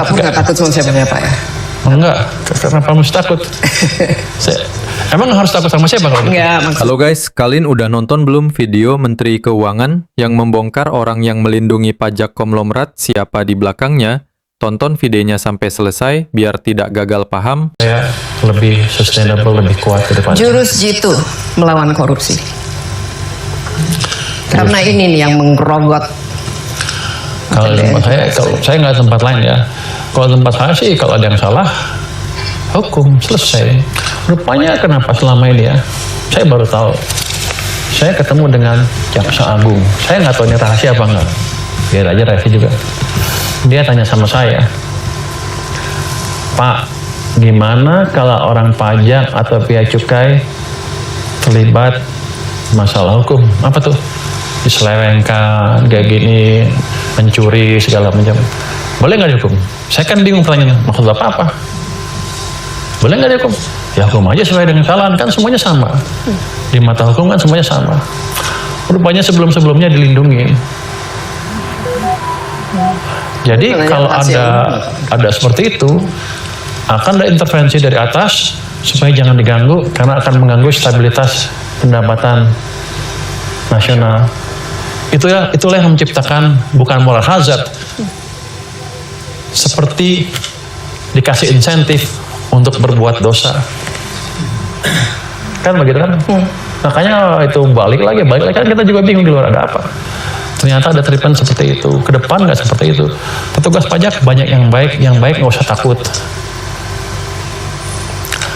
Pak Pur nggak takut sama siapa-siapa ya? Enggak, kenapa mesti takut? Emang harus takut sama siapa kalau gitu? Enggak, Halo guys, kalian udah nonton belum video Menteri Keuangan yang membongkar orang yang melindungi pajak konglomerat siapa di belakangnya? Tonton videonya sampai selesai biar tidak gagal paham. Saya lebih sustainable, lebih kuat ke depan. jurus jitu melawan korupsi. Karena ini nih yang menggerogot. Kalau saya nggak tempat lain ya. Kalau tempat saya sih kalau ada yang salah, hukum selesai. Rupanya kenapa selama ini ya? Saya baru tahu. Saya ketemu dengan Jaksa Agung. Saya nggak tahu ini rahasia apa enggak. Biar aja rahasia juga. Dia tanya sama saya, Pak, gimana kalau orang pajak atau bea cukai terlibat masalah hukum? Apa tuh? Diselewengkan, kayak gini, mencuri, segala macam. Boleh nggak dihukum? Saya kan bingung pertanyaannya, maksud apa? Boleh nggak dihukum? Ya hukum aja sesuai dengan kesalahan, kan semuanya sama. Di mata hukum kan semuanya sama. Rupanya sebelum-sebelumnya dilindungi. Jadi kalau ada seperti itu, akan ada intervensi dari atas supaya jangan diganggu karena akan mengganggu stabilitas pendapatan nasional. Itulah yang menciptakan bukan moral hazard, seperti dikasih insentif untuk berbuat dosa. Kan begitu kan? Makanya itu balik lagi kan kita juga bingung di luar ada apa. Ternyata ada treatment seperti itu. Ke depan nggak seperti itu. Petugas pajak banyak yang baik nggak usah takut.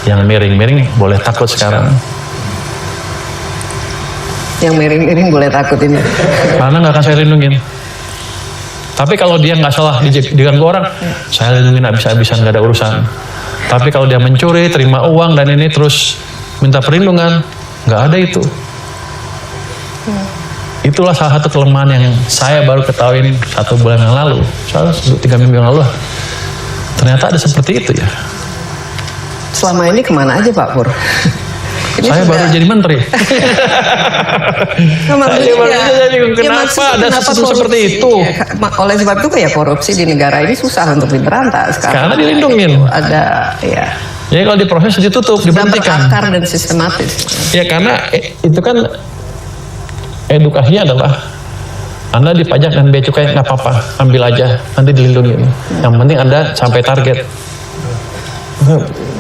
Yang miring-miring boleh takut sekarang. Yang miring-miring boleh takut ini. Karena nggak akan saya lindungin. Tapi kalau dia nggak salah diganggu orang, saya lindungin habis-habisan, nggak ada urusan. Tapi kalau dia mencuri, terima uang dan ini terus minta perlindungan, nggak ada itu. Itulah salah satu kelemahan yang saya baru ketahui 1 bulan yang lalu, 3 minggu yang lalu. Ternyata ada seperti itu ya. Selama ini kemana aja Pak Pur? Ini saya baru jadi menteri. Kenapa ada sesuatu seperti itu? Oleh sebab itu kayak korupsi di negara ini susah untuk diberantas. Karena dilindungin. Ada ya. Jadi kalau diproses ditutup, diberhentikan. Berakar dan sistematis. Ya karena itu kan edukasinya adalah Anda dipajak dan bea cukai nggak apa-apa, ambil aja, nanti dilindungi. Yang penting Anda sampai target.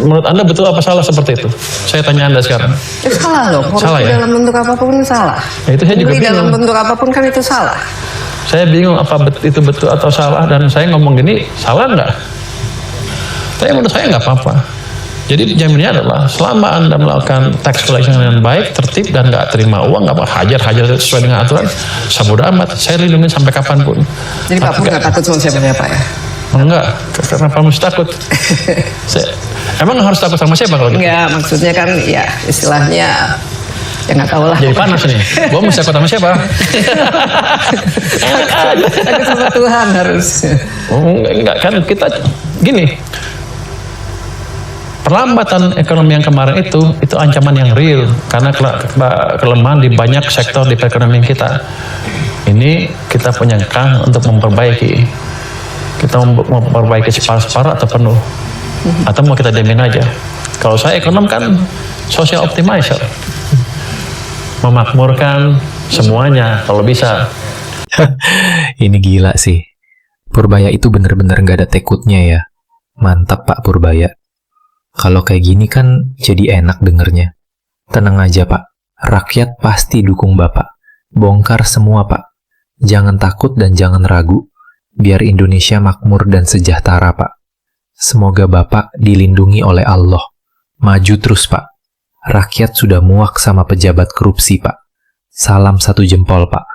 Menurut Anda betul apa salah seperti itu? Saya tanya Anda sekarang. Salah loh, korupsi salah, ya? dalam bentuk apapun salah. Ya, itu saya juga bingung. Dalam bentuk apapun kan itu salah. Saya bingung apa itu betul atau salah, dan saya ngomong gini, salah nggak? Tapi menurut saya nggak apa-apa. Jadi jaminannya adalah selama Anda melakukan tax collection dengan baik, tertib, dan nggak terima uang, nggak hajar sesuai dengan aturan, sabodo amat, saya lindungi sampai kapanpun. Jadi Pak Pur nggak takut sama siapa-siapa ya? Enggak, kenapa mesti takut? Emang harus takut sama siapa kalau gitu? Enggak, maksudnya kan ya istilahnya ya nggak tahu lah. Jadi panas nih, gua mesti takut sama siapa? Takut sama Tuhan harus. Enggak kan, kita gini. Perlambatan ekonomi yang kemarin itu ancaman yang real karena kelemahan di banyak sektor di perekonomian kita. Ini kita punya kang untuk memperbaiki. Kita memperbaiki separuh atau penuh, atau mau kita diamin aja. Kalau saya ekonom kan social optimizer, memakmurkan semuanya kalau bisa. Ini gila sih. Purbaya itu bener-bener nggak ada tekutnya ya. Mantap Pak Purbaya. Kalau kayak gini kan jadi enak dengernya. Tenang aja Pak, rakyat pasti dukung Bapak. Bongkar semua Pak. Jangan takut dan jangan ragu. Biar Indonesia makmur dan sejahtera Pak. Semoga Bapak dilindungi oleh Allah. Maju terus Pak. Rakyat sudah muak sama pejabat korupsi Pak. Salam 1 jempol Pak.